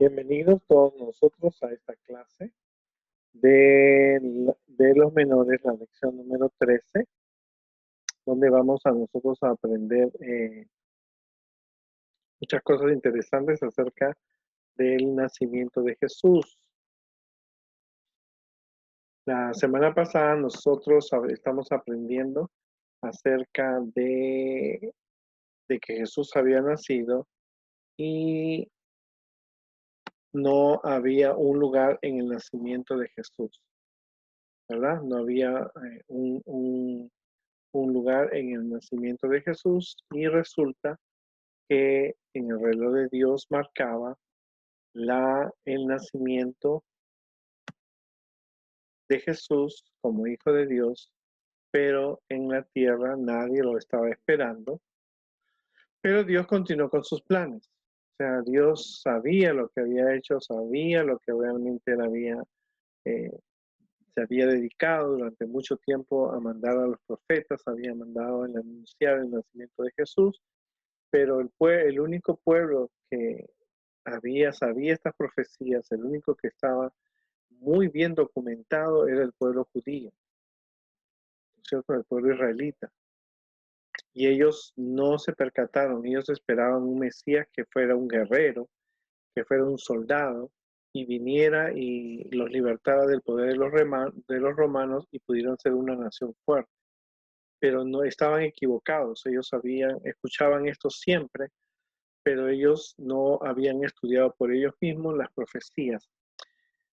Bienvenidos todos nosotros a esta clase de los menores, la lección número 13, donde vamos a nosotros a aprender muchas cosas interesantes acerca del nacimiento de Jesús. La semana pasada nosotros estamos aprendiendo acerca de que Jesús había nacido y no había un lugar en el nacimiento de Jesús, ¿verdad? No había un lugar en el nacimiento de Jesús y resulta que en el reloj de Dios marcaba el nacimiento de Jesús como hijo de Dios, pero en la tierra nadie lo estaba esperando. Pero Dios continuó con sus planes. O sea, Dios sabía lo que había hecho, sabía lo que realmente él eh, se había dedicado durante mucho tiempo a mandar a los profetas, había mandado a anunciar el nacimiento de Jesús, pero el único pueblo que sabía estas profecías, el único que estaba muy bien documentado era el pueblo judío, ¿no es cierto? El pueblo israelita. Y ellos no se percataron, ellos esperaban un Mesías que fuera un guerrero, que fuera un soldado, y viniera y los libertara del poder de los romanos y pudieran ser una nación fuerte. Pero no estaban equivocados, ellos escuchaban esto siempre, pero ellos no habían estudiado por ellos mismos las profecías.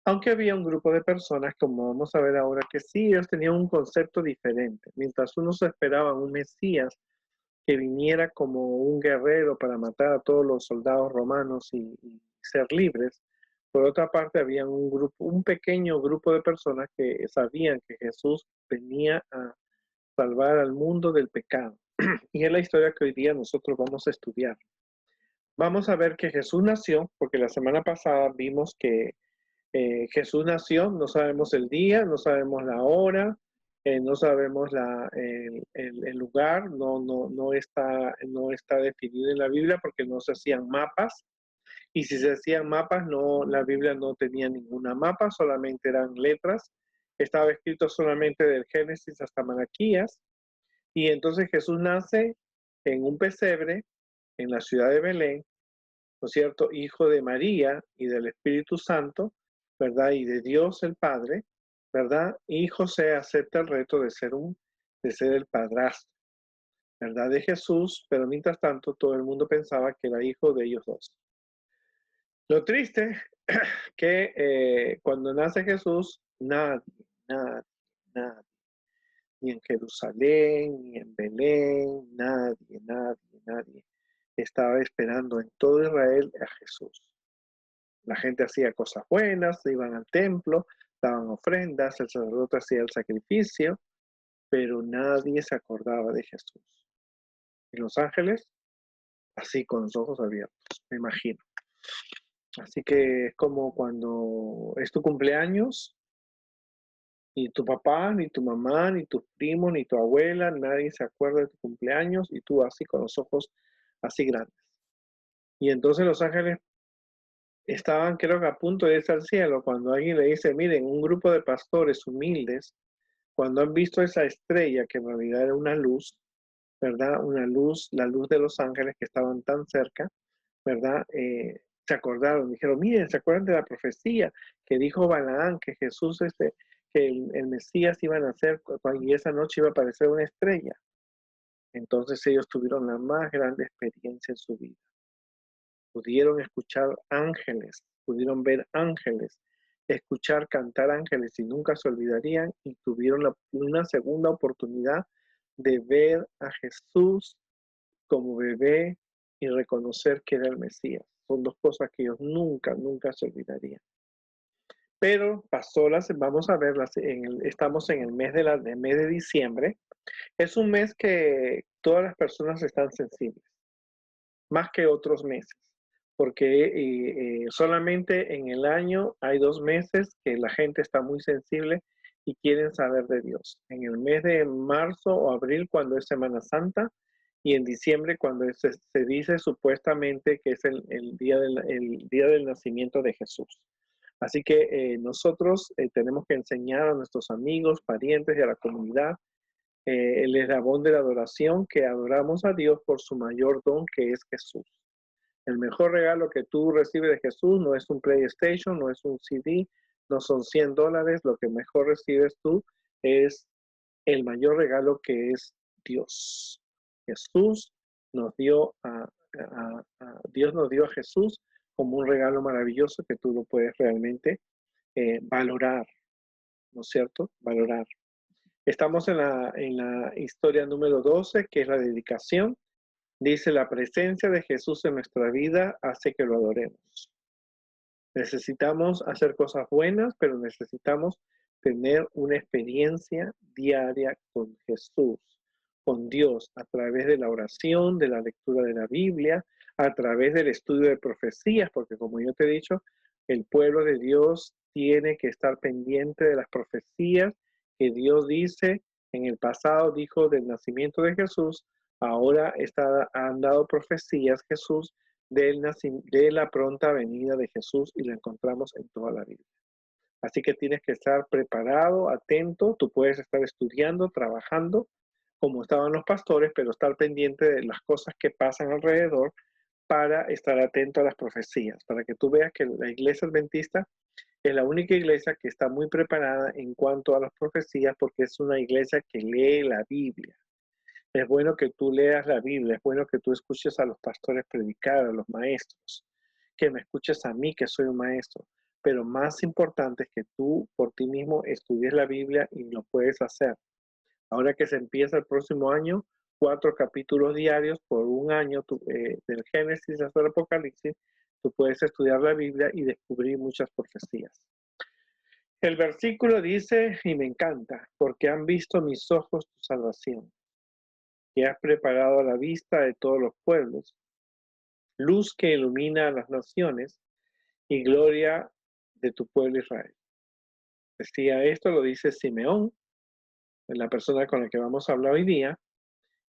Aunque había un grupo de personas, como vamos a ver ahora, que sí, ellos tenían un concepto diferente. Mientras unos esperaban un Mesías que viniera como un guerrero para matar a todos los soldados romanos y ser libres, por otra parte había un pequeño grupo de personas que sabían que Jesús venía a salvar al mundo del pecado. Y es la historia que hoy día nosotros vamos a estudiar. Vamos a ver que Jesús nació, porque la semana pasada vimos que Jesús nació, no sabemos el día, no sabemos la hora, no sabemos el lugar, no está definido en la Biblia porque no se hacían mapas. Y si se hacían mapas, la Biblia no tenía ninguna mapa, solamente eran letras. Estaba escrito solamente del Génesis hasta Malaquías. Y entonces Jesús nace en un pesebre en la ciudad de Belén, ¿no es cierto? Hijo de María y del Espíritu Santo, ¿verdad? Y de Dios el Padre, ¿verdad? Y José acepta el reto de ser el padrastro, ¿verdad? De Jesús, pero mientras tanto todo el mundo pensaba que era hijo de ellos dos. Lo triste que cuando nace Jesús, nadie, ni en Jerusalén, ni en Belén, nadie estaba esperando en todo Israel a Jesús. La gente hacía cosas buenas, iban al templo, daban ofrendas, el sacerdote hacía el sacrificio, pero nadie se acordaba de Jesús. Y los ángeles, así con los ojos abiertos, me imagino. Así que es como cuando es tu cumpleaños y tu papá, ni tu mamá, ni tus primos, ni tu abuela, nadie se acuerda de tu cumpleaños y tú así con los ojos así grandes. Y entonces los ángeles estaban, creo que a punto de irse al cielo cuando alguien le dice, miren, un grupo de pastores humildes, cuando han visto esa estrella, que en realidad era una luz, ¿verdad? Una luz, la luz de los ángeles que estaban tan cerca, ¿verdad? Se acordaron, dijeron, miren, ¿se acuerdan de la profecía que dijo Balaán, que Jesús, que el Mesías iba a nacer y esa noche iba a aparecer una estrella? Entonces ellos tuvieron la más grande experiencia en su vida. Pudieron escuchar ángeles, pudieron ver ángeles, escuchar cantar ángeles y nunca se olvidarían y tuvieron una segunda oportunidad de ver a Jesús como bebé y reconocer que era el Mesías. Son dos cosas que ellos nunca se olvidarían. Pero vamos a verlas, estamos en el mes de diciembre. Es un mes que todas las personas están sensibles, más que otros meses, porque solamente en el año hay 2 meses que la gente está muy sensible y quieren saber de Dios. En el mes de marzo o abril, cuando es Semana Santa, y en diciembre cuando se dice supuestamente que es el día del nacimiento de Jesús. Así que nosotros tenemos que enseñar a nuestros amigos, parientes y a la comunidad el eslabón de la adoración, que adoramos a Dios por su mayor don, que es Jesús. El mejor regalo que tú recibes de Jesús no es un PlayStation, no es un CD, no son $100. Lo que mejor recibes tú es el mayor regalo, que es Dios. Jesús nos dio Dios nos dio a Jesús como un regalo maravilloso que tú lo puedes realmente valorar, ¿no es cierto? Valorar. Estamos en la historia número 12, que es la dedicación. Dice: la presencia de Jesús en nuestra vida hace que lo adoremos. Necesitamos hacer cosas buenas, pero necesitamos tener una experiencia diaria con Jesús, con Dios, a través de la oración, de la lectura de la Biblia, a través del estudio de profecías, porque como yo te he dicho, el pueblo de Dios tiene que estar pendiente de las profecías que Dios dice. En el pasado dijo del nacimiento de Jesús, ahora han dado profecías Jesús de la pronta venida de Jesús, y lo encontramos en toda la Biblia. Así que tienes que estar preparado, atento. Tú puedes estar estudiando, trabajando, como estaban los pastores, pero estar pendiente de las cosas que pasan alrededor para estar atento a las profecías, para que tú veas que la iglesia adventista es la única iglesia que está muy preparada en cuanto a las profecías, porque es una iglesia que lee la Biblia. Es bueno que tú leas la Biblia, es bueno que tú escuches a los pastores predicar, a los maestros, que me escuches a mí, que soy un maestro. Pero más importante es que tú por ti mismo estudies la Biblia, y lo puedes hacer. Ahora que se empieza el próximo año, 4 capítulos diarios por un año, del Génesis hasta el Apocalipsis, tú puedes estudiar la Biblia y descubrir muchas profecías. El versículo dice, y me encanta: porque han visto mis ojos tu salvación, que has preparado a la vista de todos los pueblos, luz que ilumina a las naciones y gloria de tu pueblo Israel. Decía esto, lo dice Simeón, la persona con la que vamos a hablar hoy día,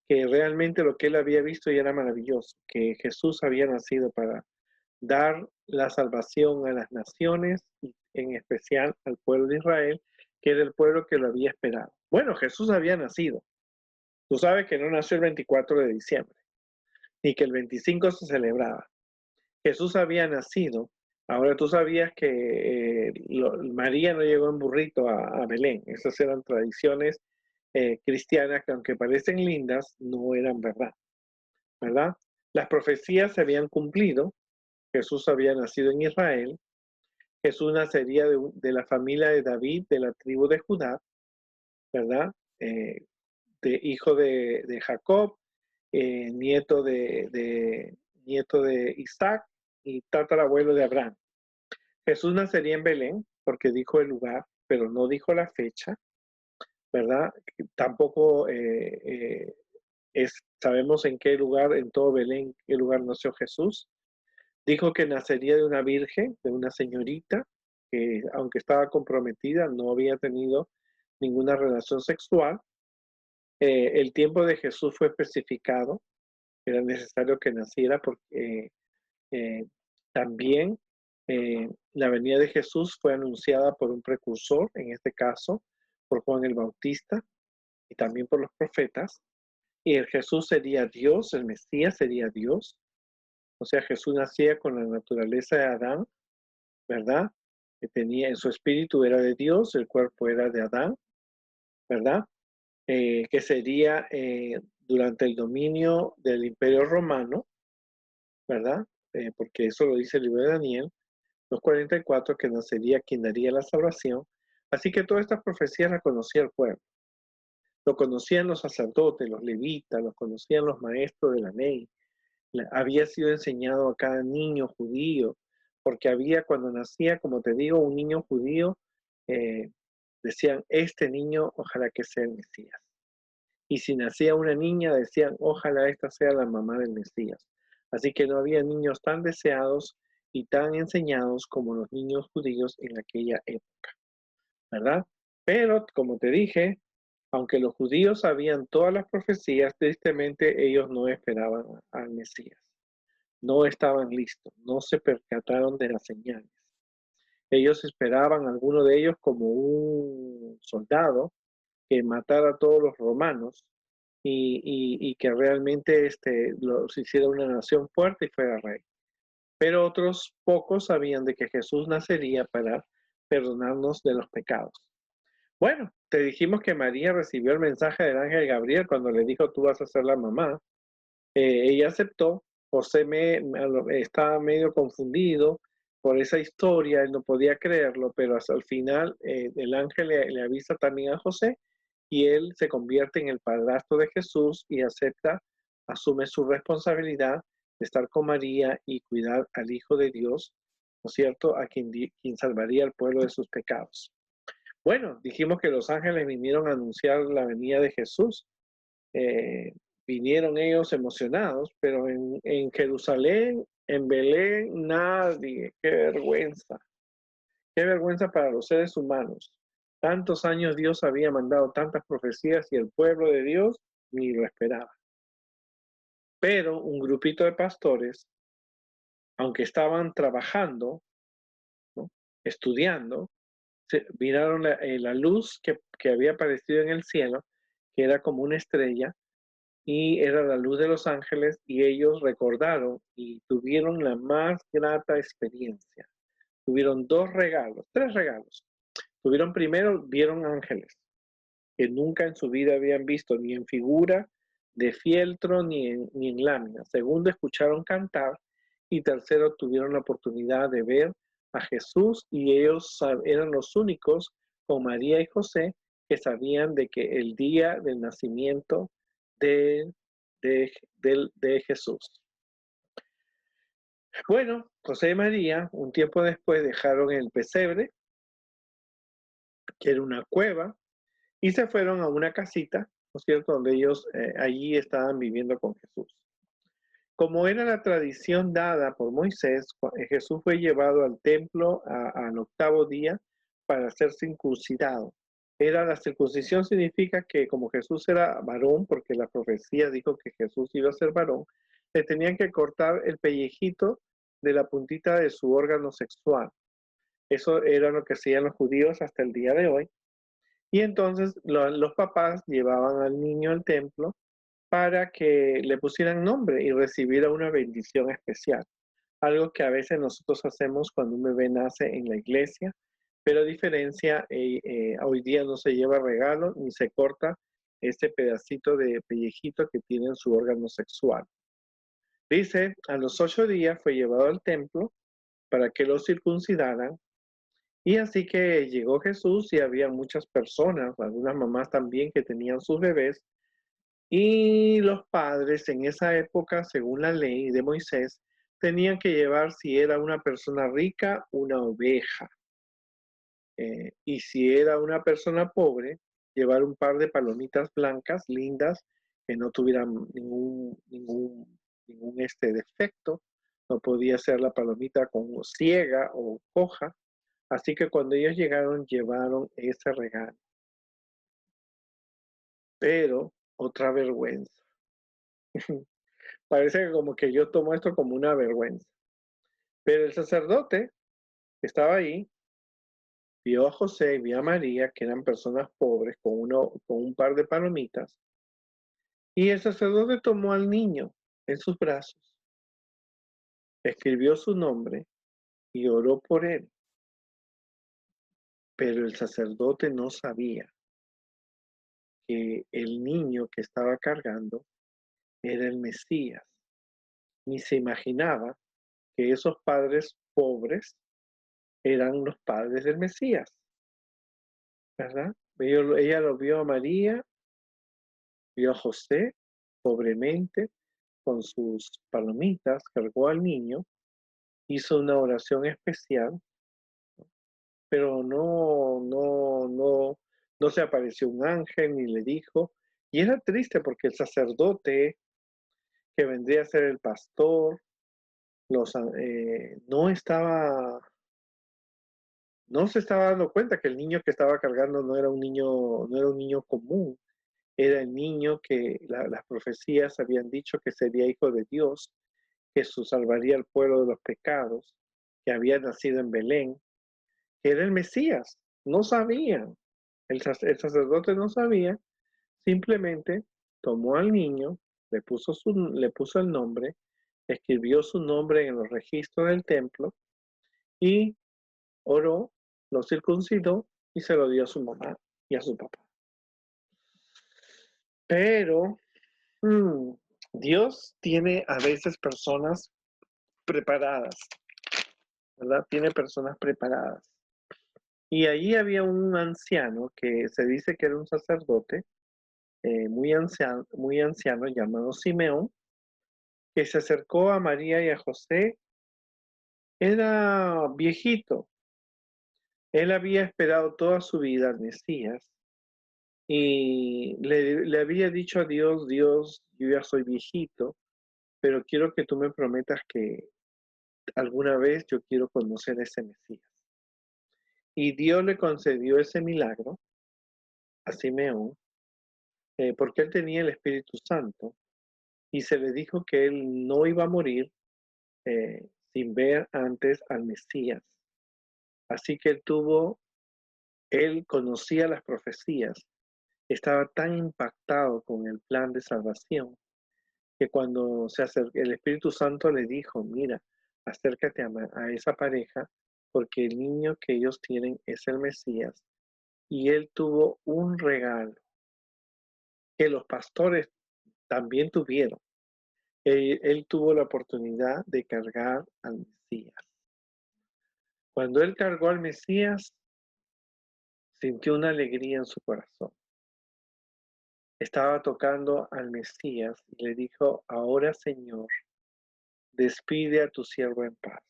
que realmente lo que él había visto ya era maravilloso, que Jesús había nacido para dar la salvación a las naciones, y en especial al pueblo de Israel, que era el pueblo que lo había esperado. Bueno, Jesús había nacido. Tú sabes que no nació el 24 de diciembre, ni que el 25 se celebraba. Jesús había nacido. Ahora tú sabías que María no llegó en burrito a Belén. Esas eran tradiciones cristianas que, aunque parecen lindas, no eran verdad, ¿verdad? Las profecías se habían cumplido. Jesús había nacido en Israel. Jesús nacería de la familia de David, de la tribu de Judá, ¿verdad? Hijo de Jacob, nieto de Isaac y tatarabuelo de Abraham. Jesús nacería en Belén, porque dijo el lugar, pero no dijo la fecha, ¿verdad? Tampoco sabemos en qué lugar, en todo Belén, qué lugar nació Jesús. Dijo que nacería de una virgen, de una señorita, que aunque estaba comprometida, no había tenido ninguna relación sexual. El tiempo de Jesús fue especificado, era necesario que naciera porque también la venida de Jesús fue anunciada por un precursor, en este caso por Juan el Bautista, y también por los profetas. Y el Jesús sería Dios, el Mesías sería Dios. O sea, Jesús nacía con la naturaleza de Adán, ¿verdad? Que tenía en su espíritu, era de Dios, el cuerpo era de Adán, ¿verdad? Que sería durante el dominio del Imperio Romano, ¿verdad? Porque eso lo dice el libro de Daniel, los 44, que nacería quien daría la salvación. Así que todas estas profecías las conocía el pueblo. Lo conocían los sacerdotes, los levitas, lo conocían los maestros de la ley. Había sido enseñado a cada niño judío, porque había, cuando nacía, como te digo, un niño judío, decían, este niño ojalá que sea el Mesías. Y si nacía una niña, decían, ojalá esta sea la mamá del Mesías. Así que no había niños tan deseados y tan enseñados como los niños judíos en aquella época, ¿verdad? Pero, como te dije, Aunque los judíos sabían todas las profecías, tristemente ellos no esperaban al Mesías. No estaban listos, no se percataron de las señales. Ellos esperaban, alguno de ellos, como un soldado que matara a todos los romanos y que realmente los hiciera una nación fuerte y fuera rey. Pero otros pocos sabían de que Jesús nacería para perdonarnos de los pecados. Bueno, te dijimos que María recibió el mensaje del ángel Gabriel cuando le dijo, tú vas a ser la mamá. Ella aceptó. José estaba medio confundido por esa historia, él no podía creerlo, pero hasta el final el ángel le avisa también a José y él se convierte en el padrastro de Jesús y asume su responsabilidad de estar con María y cuidar al Hijo de Dios, ¿no es cierto?, a quien salvaría al pueblo de sus pecados. Bueno, dijimos que los ángeles vinieron a anunciar la venida de Jesús. Eh, Vinieron ellos emocionados, pero en Jerusalén, en Belén, nadie. Qué vergüenza para los seres humanos. Tantos años Dios había mandado tantas profecías y el pueblo de Dios ni lo esperaba. Pero un grupito de pastores, aunque estaban trabajando, ¿no?, estudiando, miraron la luz que había aparecido en el cielo, que era como una estrella, y era la luz de los ángeles, y ellos recordaron y tuvieron la más grata experiencia. Tuvieron tres regalos. Primero, vieron ángeles que nunca en su vida habían visto, ni en figura de fieltro, ni en lámina. Segundo, escucharon cantar. Y tercero, tuvieron la oportunidad de ver a Jesús, y ellos eran los únicos, con María y José, que sabían de que el día del nacimiento de, de Jesús. Bueno, José y María, un tiempo después, dejaron el pesebre, que era una cueva, y se fueron a una casita, ¿no es cierto?, donde ellos allí estaban viviendo con Jesús. Como era la tradición dada por Moisés, Jesús fue llevado al templo al octavo día para ser circuncidado. La circuncisión significa que como Jesús era varón, porque la profecía dijo que Jesús iba a ser varón, le tenían que cortar el pellejito de la puntita de su órgano sexual. Eso era lo que hacían los judíos hasta el día de hoy. Y entonces los papás llevaban al niño al templo para que le pusieran nombre y recibiera una bendición especial. Algo que a veces nosotros hacemos cuando un bebé nace en la iglesia, pero a diferencia, hoy día no se lleva regalo ni se corta ese pedacito de pellejito que tiene en su órgano sexual. Dice, a los 8 días fue llevado al templo para que lo circuncidaran. Y así que llegó Jesús y había muchas personas, algunas mamás también que tenían sus bebés, y los padres en esa época, según la ley de Moisés, tenían que llevar, si era una persona rica, una oveja. Y si era una persona pobre, llevar un par de palomitas blancas, lindas, que no tuvieran ningún defecto. No podía ser la palomita como ciega o coja. Así que cuando ellos llegaron, llevaron ese regalo. Pero otra vergüenza. Parece que como que yo tomo esto como una vergüenza. Pero el sacerdote que estaba ahí vio a José y vio a María, que eran personas pobres, con un par de palomitas. Y el sacerdote tomó al niño en sus brazos, escribió su nombre y oró por él. Pero el sacerdote no sabía que el niño que estaba cargando era el Mesías. Ni se imaginaba que esos padres pobres eran los padres del Mesías, ¿verdad? Ella lo vio a María, vio a José, pobremente, con sus palomitas, cargó al niño, hizo una oración especial, pero no se apareció un ángel ni le dijo. Y era triste porque el sacerdote, que vendría a ser el pastor, no estaba no se estaba dando cuenta que el niño que estaba cargando no era un niño común, era el niño que las profecías habían dicho que sería hijo de Dios, que salvaría al pueblo de los pecados, que había nacido en Belén, que era el Mesías. No sabían, el sacerdote no sabía, simplemente tomó al niño, le puso el nombre, escribió su nombre en los registros del templo y oró, lo circuncidó y se lo dio a su mamá y a su papá. Pero Dios tiene a veces personas preparadas, ¿verdad? Tiene personas preparadas. Y allí había un anciano que se dice que era un sacerdote, muy anciano, llamado Simeón, que se acercó a María y a José. Era viejito. Él había esperado toda su vida al Mesías y le había dicho a Dios, Dios, yo ya soy viejito, pero quiero que tú me prometas que alguna vez yo quiero conocer a ese Mesías. Y Dios le concedió ese milagro a Simeón, porque él tenía el Espíritu Santo y se le dijo que él no iba a morir sin ver antes al Mesías. Así que él conocía las profecías, estaba tan impactado con el plan de salvación que cuando se acercó, el Espíritu Santo le dijo, mira, acércate a esa pareja porque el niño que ellos tienen es el Mesías. Y él tuvo un regalo que los pastores también tuvieron. Él tuvo la oportunidad de cargar al Mesías. Cuando él cargó al Mesías, sintió una alegría en su corazón. Estaba tocando al Mesías y le dijo, ahora Señor, despide a tu siervo en paz.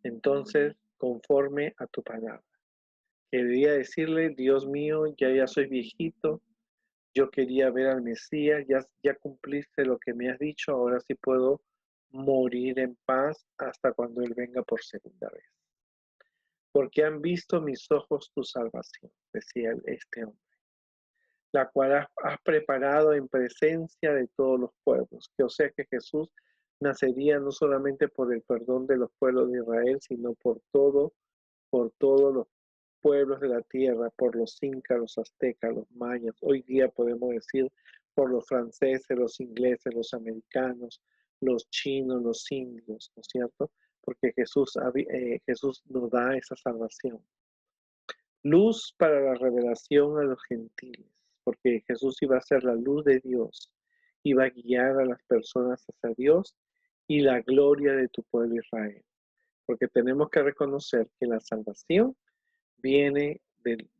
Entonces, conforme a tu palabra. Quería decirle, Dios mío, ya soy viejito, yo quería ver al Mesías, ya cumpliste lo que me has dicho, ahora sí puedo morir en paz hasta cuando Él venga por segunda vez. Porque han visto mis ojos tu salvación, decía este hombre, la cual has preparado en presencia de todos los pueblos. Que o sea que Jesús nacería no solamente por el perdón de los pueblos de Israel, sino por todos los pueblos de la tierra, por los incas, los aztecas, los mayas. Hoy día podemos decir por los franceses, los ingleses, los americanos, los chinos, los indios, ¿no es cierto? Porque Jesús nos da esa salvación. Luz para la revelación a los gentiles, porque Jesús iba a ser la luz de Dios, iba a guiar a las personas hacia Dios y la gloria de tu pueblo Israel. Porque tenemos que reconocer que la salvación viene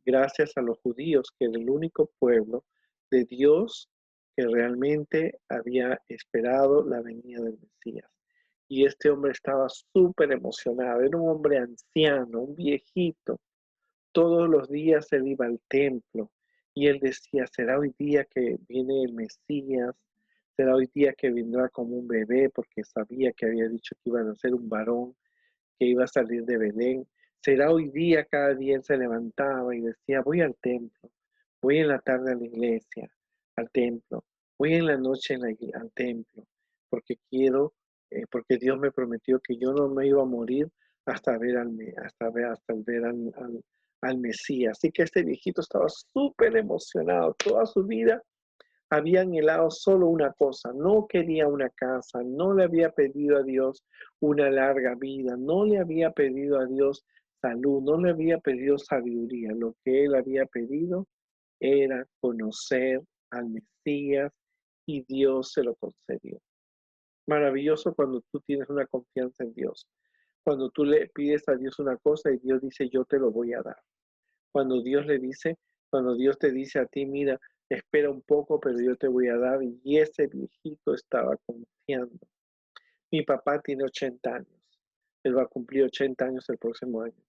gracias a los judíos, que era el único pueblo de Dios que realmente había esperado la venida del Mesías. Y este hombre estaba súper emocionado, era un hombre anciano, un viejito. Todos los días él iba al templo y él decía, será hoy día que viene el Mesías, será hoy día que vendrá como un bebé, porque sabía que había dicho que iba a ser un varón, que iba a salir de Belén. Será hoy día, cada día él se levantaba y decía, voy al templo, voy en la tarde a la iglesia, al templo, voy en la noche al templo, porque porque Dios me prometió que yo no me iba a morir hasta ver hasta ver al Mesías. Así que este viejito estaba súper emocionado. Toda su vida había anhelado solo una cosa, no quería una casa, no le había pedido a Dios una larga vida, no le había pedido a Dios salud, no le había pedido sabiduría. Lo que él había pedido era conocer al Mesías y Dios se lo concedió. Maravilloso cuando tú tienes una confianza en Dios. Cuando tú le pides a Dios una cosa y Dios dice, yo te lo voy a dar. Cuando cuando Dios te dice a ti, mira, espera un poco, pero yo te voy a dar. Y ese viejito estaba confiando. Mi papá tiene 80 años. Él va a cumplir 80 años el próximo año.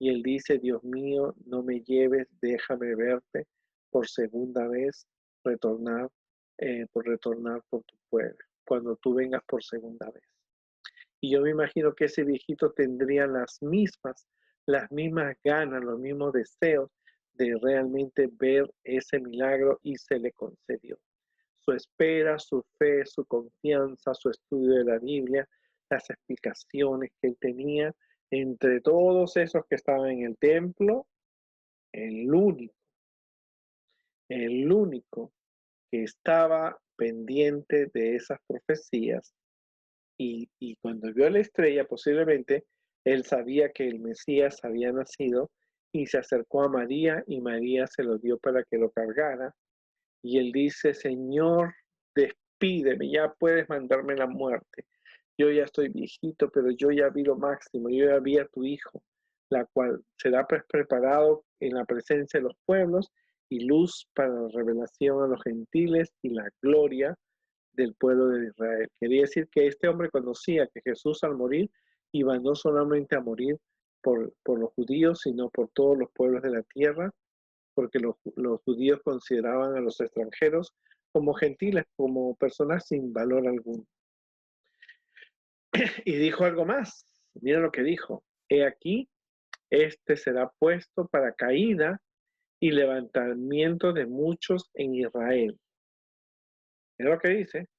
Y él dice, Dios mío, no me lleves, déjame verte por segunda vez, retornar por tu pueblo, cuando tú vengas por segunda vez. Y yo me imagino que ese viejito tendría las mismas las mismas ganas, los mismos deseos de realmente ver ese milagro y se le concedió. Su espera, su fe, su confianza, su estudio de la Biblia, las explicaciones que él tenía, entre todos esos que estaban en el templo, el único, el único que estaba pendiente de esas profecías y cuando vio la estrella, posiblemente él sabía que el Mesías había nacido y se acercó a María y María se lo dio para que lo cargara. Y él dice, Señor, despídeme, ya puedes mandarme la muerte. Yo ya estoy viejito, pero yo ya vi lo máximo, yo ya vi a tu hijo, la cual será preparado en la presencia de los pueblos y luz para la revelación a los gentiles y la gloria del pueblo de Israel. Quería decir que este hombre conocía que Jesús al morir iba no solamente a morir por los judíos, sino por todos los pueblos de la tierra, porque los judíos consideraban a los extranjeros como gentiles, como personas sin valor alguno. Y dijo algo más, mira lo que dijo, he aquí, este será puesto para caída y levantamiento de muchos en Israel. Mira lo que dice,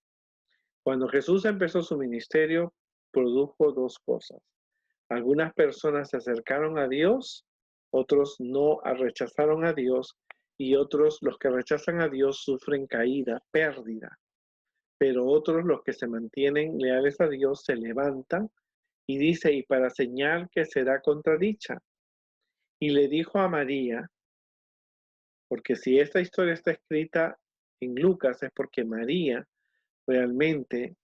cuando Jesús empezó su ministerio, produjo dos cosas. Algunas personas se acercaron a Dios, otros no rechazaron a Dios y otros, los que rechazan a Dios, sufren caída, pérdida. Pero otros, los que se mantienen leales a Dios, se levantan y dice, y para señal que será contradicha. Y le dijo a María, porque si esta historia está escrita en Lucas es porque María realmente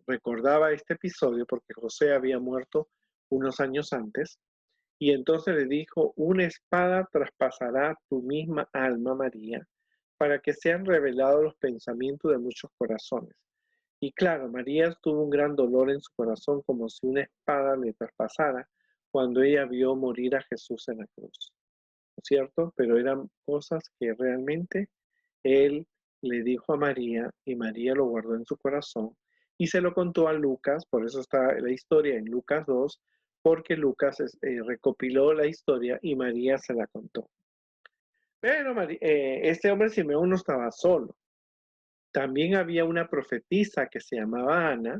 recordaba este episodio porque José había muerto unos años antes. Y entonces le dijo, una espada traspasará tu misma alma, María, para que sean revelados los pensamientos de muchos corazones. Y claro, María tuvo un gran dolor en su corazón como si una espada le traspasara cuando ella vio morir a Jesús en la cruz. ¿No es cierto? Pero eran cosas que realmente él le dijo a María y María lo guardó en su corazón y se lo contó a Lucas, por eso está la historia en Lucas 2, porque Lucas recopiló la historia y María se la contó. Pero este hombre Simeón no estaba solo. También había una profetisa que se llamaba Ana,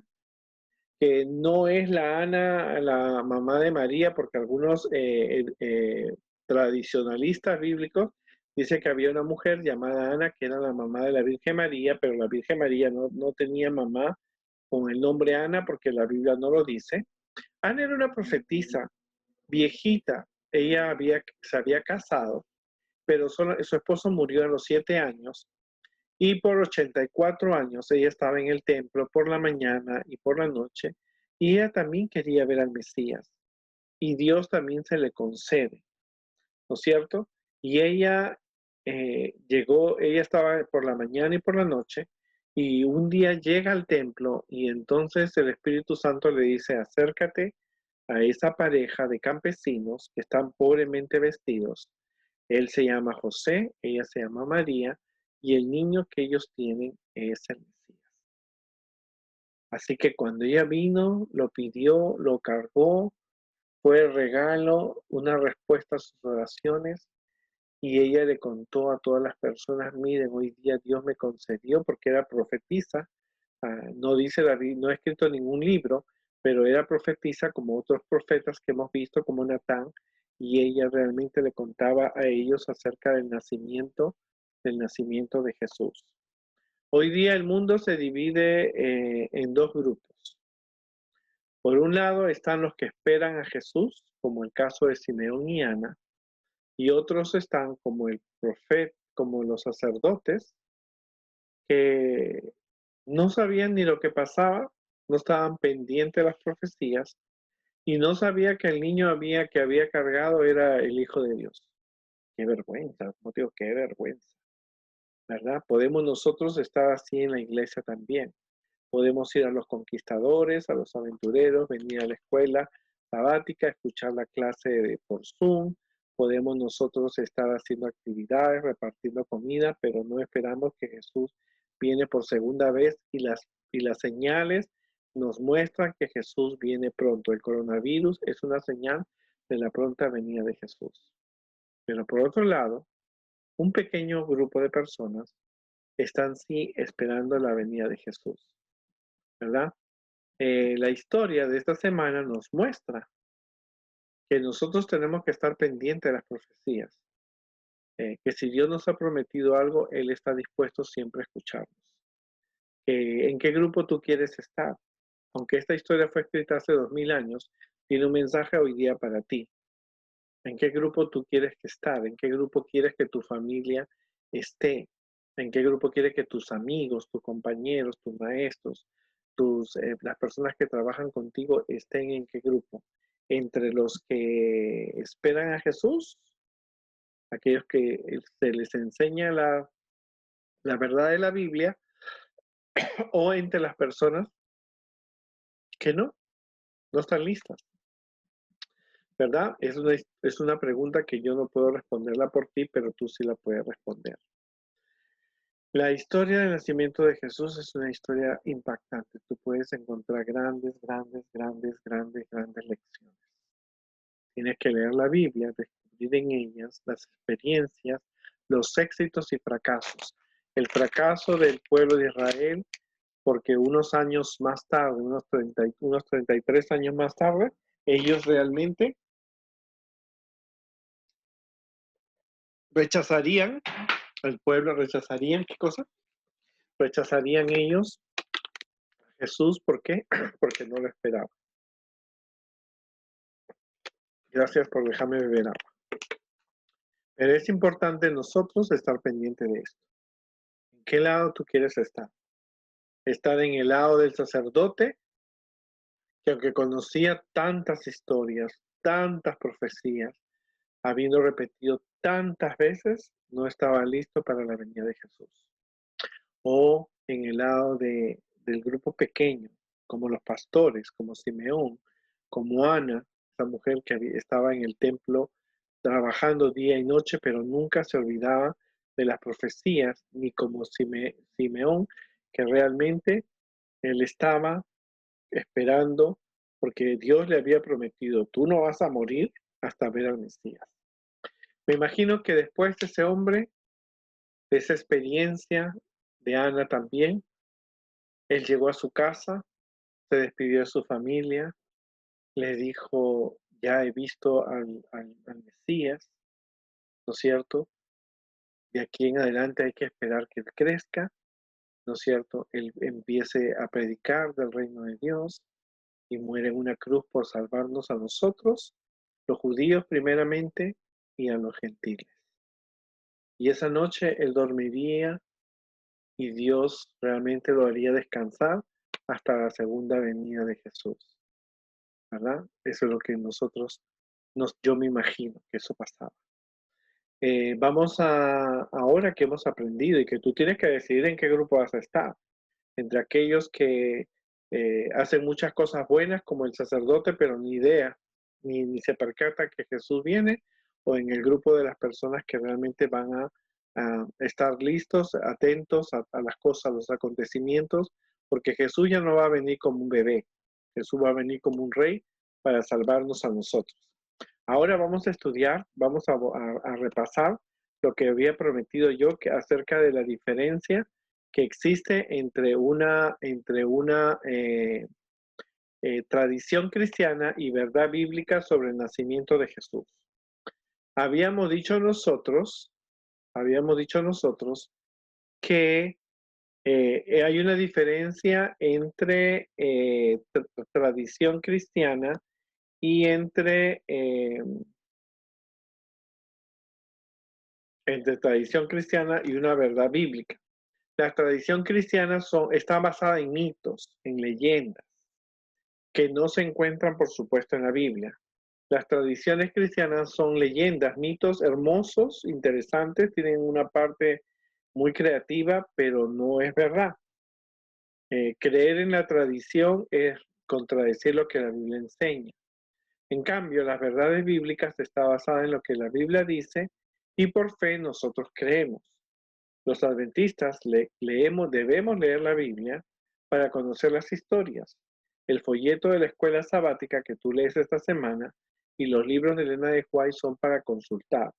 que no es la Ana, la mamá de María, porque algunos tradicionalistas bíblicos dicen que había una mujer llamada Ana que era la mamá de la Virgen María, pero la Virgen María no tenía mamá con el nombre Ana porque la Biblia no lo dice. Ana era una profetisa viejita, ella se había casado, pero su esposo murió a los 7 años y por 84 años ella estaba en el templo por la mañana y por la noche y ella también quería ver al Mesías y Dios también se le concede, ¿no es cierto? Y ella ella estaba por la mañana y por la noche y un día llega al templo y entonces el Espíritu Santo le dice, acércate a esa pareja de campesinos que están pobremente vestidos. Él se llama José, ella se llama María, y el niño que ellos tienen es el Mesías. Así que cuando ella vino, lo pidió, lo cargó, fue el regalo, una respuesta a sus oraciones, y ella le contó a todas las personas, miren, hoy día Dios me concedió, porque era profetisa, no dice David, no ha escrito ningún libro, pero era profetisa como otros profetas que hemos visto, como Natán, y ella realmente le contaba a ellos acerca del nacimiento de Jesús. Hoy día el mundo se divide en dos grupos. Por un lado están los que esperan a Jesús, como el caso de Simeón y Ana, y otros están como el profeta, como los sacerdotes, que no sabían ni lo que pasaba, no estaban pendientes de las profecías y no sabía que el niño que había cargado era el Hijo de Dios. Qué vergüenza, no digo, qué vergüenza, ¿verdad? Podemos nosotros estar así en la iglesia también. Podemos ir a los conquistadores, a los aventureros, venir a la escuela sabática, escuchar la clase por Zoom. Podemos nosotros estar haciendo actividades, repartiendo comida, pero no esperamos que Jesús viene por segunda vez y las señales nos muestran que Jesús viene pronto. El coronavirus es una señal de la pronta venida de Jesús. Pero por otro lado, un pequeño grupo de personas están sí esperando la venida de Jesús, ¿verdad? La historia de esta semana nos muestra que nosotros tenemos que estar pendientes de las profecías, que si Dios nos ha prometido algo, Él está dispuesto siempre a escucharnos. ¿En qué grupo tú quieres estar? Aunque esta historia fue escrita hace 2000 años, tiene un mensaje hoy día para ti. ¿En qué grupo tú quieres que estar? ¿En qué grupo quieres que tu familia esté? ¿En qué grupo quieres que tus amigos, tus compañeros, tus maestros, las personas que trabajan contigo estén en qué grupo? ¿Entre los que esperan a Jesús, aquellos que se les enseña la verdad de la Biblia, o entre las personas que no están listas? ¿Verdad? Es una pregunta que yo no puedo responderla por ti, pero tú sí la puedes responder. La historia del nacimiento de Jesús es una historia impactante. Tú puedes encontrar grandes lecciones. Tienes que leer la Biblia, descubrir en ellas las experiencias, los éxitos y fracasos. El fracaso del pueblo de Israel, porque unos años más tarde, unos 33 años más tarde, ellos realmente rechazarían, el pueblo rechazarían, ¿qué cosa? Rechazarían ellos a Jesús, ¿por qué? Porque no lo esperaban. Gracias por dejarme beber agua. Pero es importante nosotros estar pendientes de esto. ¿En qué lado tú quieres estar? ¿Estar en el lado del sacerdote, que aunque conocía tantas historias, tantas profecías, habiendo repetido tantas veces, no estaba listo para la venida de Jesús? ¿O en el lado del grupo pequeño, como los pastores, como Simeón, como Ana, esa mujer que estaba en el templo trabajando día y noche, pero nunca se olvidaba de las profecías, ni como Simeón, que realmente él estaba esperando, porque Dios le había prometido, tú no vas a morir hasta ver al Mesías? Me imagino que después de ese hombre, de esa experiencia de Ana también, él llegó a su casa, se despidió de su familia, le dijo, ya he visto al Mesías, ¿no es cierto? De aquí en adelante hay que esperar que él crezca, ¿no es cierto? Él empiece a predicar del reino de Dios y muere en una cruz por salvarnos a nosotros, los judíos primeramente, y a los gentiles. Y esa noche él dormiría y Dios realmente lo haría descansar hasta la segunda venida de Jesús, ¿verdad? Eso es lo que yo me imagino que eso pasaba. Vamos ahora que hemos aprendido y que tú tienes que decidir en qué grupo vas a estar, entre aquellos que hacen muchas cosas buenas como el sacerdote, pero ni idea, ni se percata que Jesús viene, o en el grupo de las personas que realmente van a estar listos, atentos a las cosas, a los acontecimientos, porque Jesús ya no va a venir como un bebé, Jesús va a venir como un rey para salvarnos a nosotros. Ahora vamos a estudiar, vamos a repasar lo que había prometido yo acerca de la diferencia que existe entre una tradición cristiana y verdad bíblica sobre el nacimiento de Jesús. Habíamos dicho nosotros que hay una diferencia entre tradición cristiana y entre tradición cristiana y una verdad bíblica. La tradición cristiana está basada en mitos, en leyendas, que no se encuentran, por supuesto, en la Biblia. Las tradiciones cristianas son leyendas, mitos hermosos, interesantes, tienen una parte muy creativa, pero no es verdad. Creer en la tradición es contradecir lo que la Biblia enseña. En cambio, las verdades bíblicas están basadas en lo que la Biblia dice y por fe nosotros creemos. Los adventistas debemos leer la Biblia para conocer las historias. El folleto de la escuela sabática que tú lees esta semana y los libros de Elena de White son para consultar.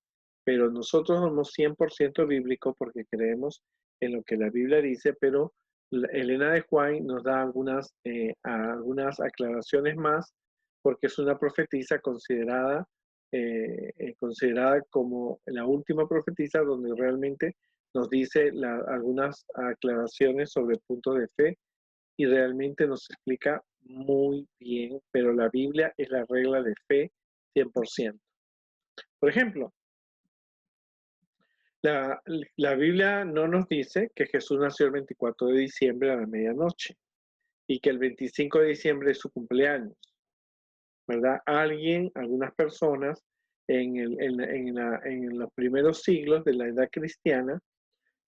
Pero nosotros somos 100% bíblicos porque creemos en lo que la Biblia dice, pero Elena de White nos da algunas aclaraciones más porque es una profetisa considerada como la última profetisa donde realmente nos dice algunas aclaraciones sobre puntos de fe y realmente nos explica muy bien, pero la Biblia es la regla de fe 100%. Por ejemplo, la, la Biblia no nos dice que Jesús nació el 24 de diciembre a la medianoche y que el 25 de diciembre es su cumpleaños, ¿verdad? Algunas personas en los primeros siglos de la edad cristiana,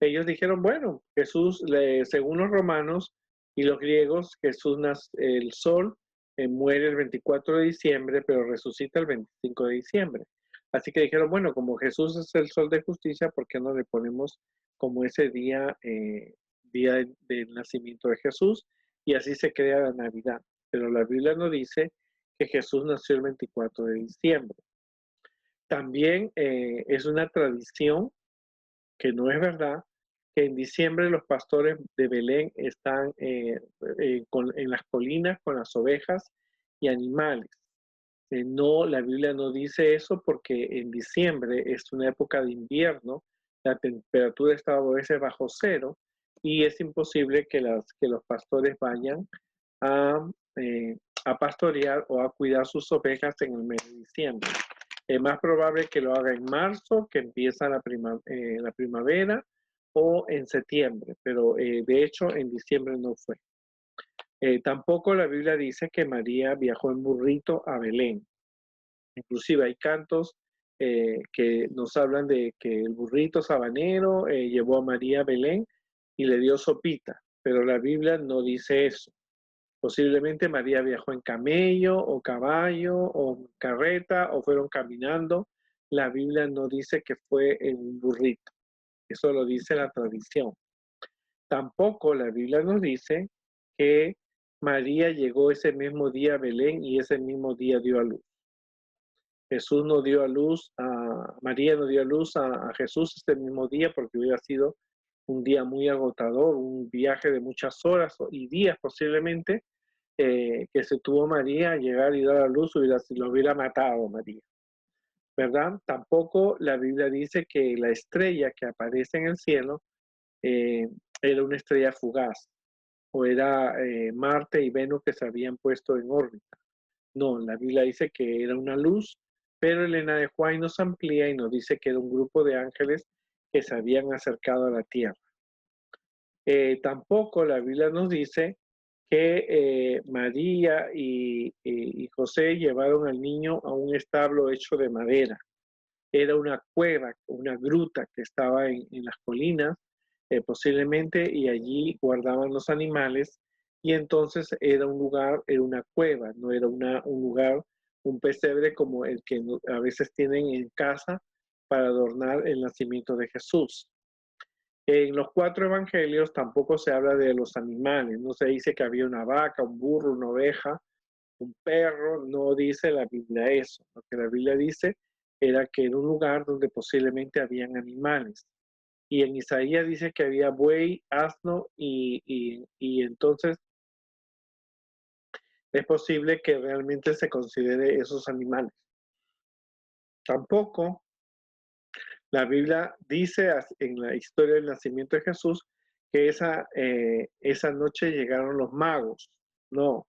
ellos dijeron, bueno, Jesús, según los romanos y los griegos, el sol muere el 24 de diciembre, pero resucita el 25 de diciembre. Así que dijeron, bueno, como Jesús es el sol de justicia, ¿por qué no le ponemos como ese día del nacimiento de Jesús? Y así se crea la Navidad. Pero la Biblia no dice que Jesús nació el 24 de diciembre. También es una tradición que no es verdad, que en diciembre los pastores de Belén están en las colinas con las ovejas y animales. No, la Biblia no dice eso porque en diciembre es una época de invierno, la temperatura está a veces bajo cero y es imposible que los pastores vayan a, eh, a pastorear o a cuidar sus ovejas en el mes de diciembre. Es más probable que lo haga en marzo, que empieza la primavera, o en septiembre, pero de hecho en diciembre no fue. Tampoco la Biblia dice que María viajó en burrito a Belén. Inclusive hay cantos que nos hablan de que el burrito sabanero llevó a María a Belén y le dio sopita, pero la Biblia no dice eso. Posiblemente María viajó en camello o caballo o carreta o fueron caminando. La Biblia no dice que fue en un burrito. Eso lo dice la tradición. Tampoco la Biblia nos dice que María llegó ese mismo día a Belén y ese mismo día dio a luz. María no dio a luz a Jesús ese mismo día porque hubiera sido un día muy agotador, un viaje de muchas horas y días posiblemente, que se tuvo María a llegar y dar a luz, lo hubiera matado María, ¿verdad? Tampoco la Biblia dice que la estrella que aparece en el cielo eh, era una estrella fugaz o era Marte y Venus que se habían puesto en órbita. No, la Biblia dice que era una luz, pero Elena de White nos amplía y nos dice que era un grupo de ángeles que se habían acercado a la Tierra. Tampoco la Biblia nos dice que María y José llevaron al niño a un establo hecho de madera. Era una cueva, una gruta que estaba en las colinas, posiblemente, y allí guardaban los animales. Y entonces era una cueva, no era un lugar, un pesebre como el que a veces tienen en casa para adornar el nacimiento de Jesús. En los 4 evangelios tampoco se habla de los animales, no se dice que había una vaca, un burro, una oveja, un perro, no dice la Biblia eso. Lo que la Biblia dice era que era un lugar donde posiblemente habían animales. Y en Isaías dice que había buey, asno y entonces es posible que realmente se considere esos animales. Tampoco la Biblia dice en la historia del nacimiento de Jesús que esa noche llegaron los magos. No,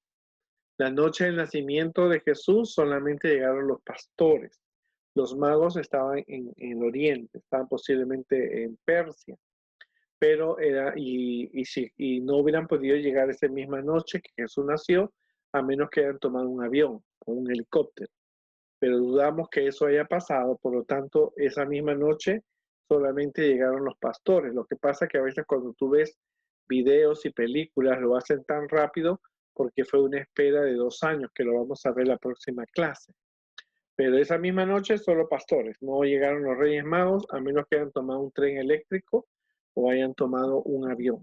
la noche del nacimiento de Jesús solamente llegaron los pastores. Los magos estaban en el oriente, estaban posiblemente en Persia, pero y no hubieran podido llegar esa misma noche que Jesús nació, a menos que hayan tomado un avión o un helicóptero. Pero dudamos que eso haya pasado, por lo tanto, esa misma noche solamente llegaron los pastores. Lo que pasa es que a veces cuando tú ves videos y películas lo hacen tan rápido porque fue una espera de 2 años, que lo vamos a ver la próxima clase. Pero esa misma noche solo pastores, no llegaron los Reyes Magos, a menos que hayan tomado un tren eléctrico o hayan tomado un avión.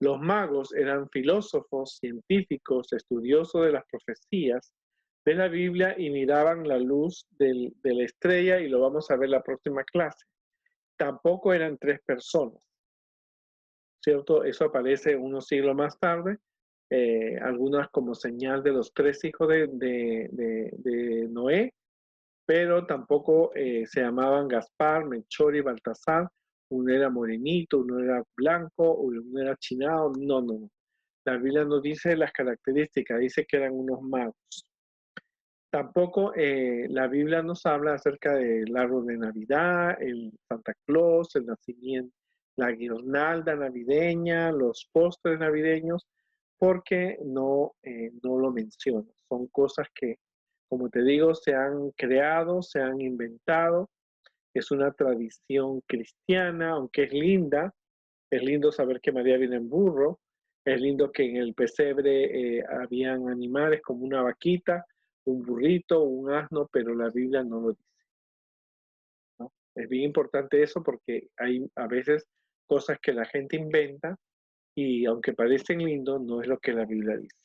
Los magos eran filósofos, científicos, estudiosos de las profecías, de la Biblia y miraban la luz de la estrella, y lo vamos a ver la próxima clase. Tampoco eran tres personas, ¿cierto? Eso aparece unos siglos más tarde, algunas como señal de los tres hijos de Noé, pero tampoco se llamaban Gaspar, Melchor y Baltasar. Uno era morenito, uno era blanco, uno era chinado. No, no, no. La Biblia no dice las características, dice que eran unos magos. Tampoco la Biblia nos habla acerca del árbol de Navidad, el Santa Claus, el nacimiento, la guirnalda navideña, los postres navideños, porque no lo menciona. Son cosas que, como te digo, se han creado, se han inventado. Es una tradición cristiana, aunque es linda. Es lindo saber que María viene en burro. Es lindo que en el pesebre habían animales como una vaquita, un burrito, un asno, pero la Biblia no lo dice, ¿no? Es bien importante eso porque hay a veces cosas que la gente inventa y aunque parecen lindos, no es lo que la Biblia dice.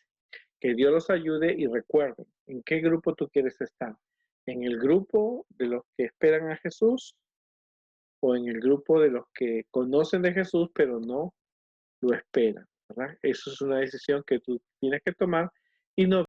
Que Dios los ayude y recuerden, ¿en qué grupo tú quieres estar? ¿En el grupo de los que esperan a Jesús o en el grupo de los que conocen de Jesús pero no lo esperan, ¿verdad? Eso es una decisión que tú tienes que tomar y no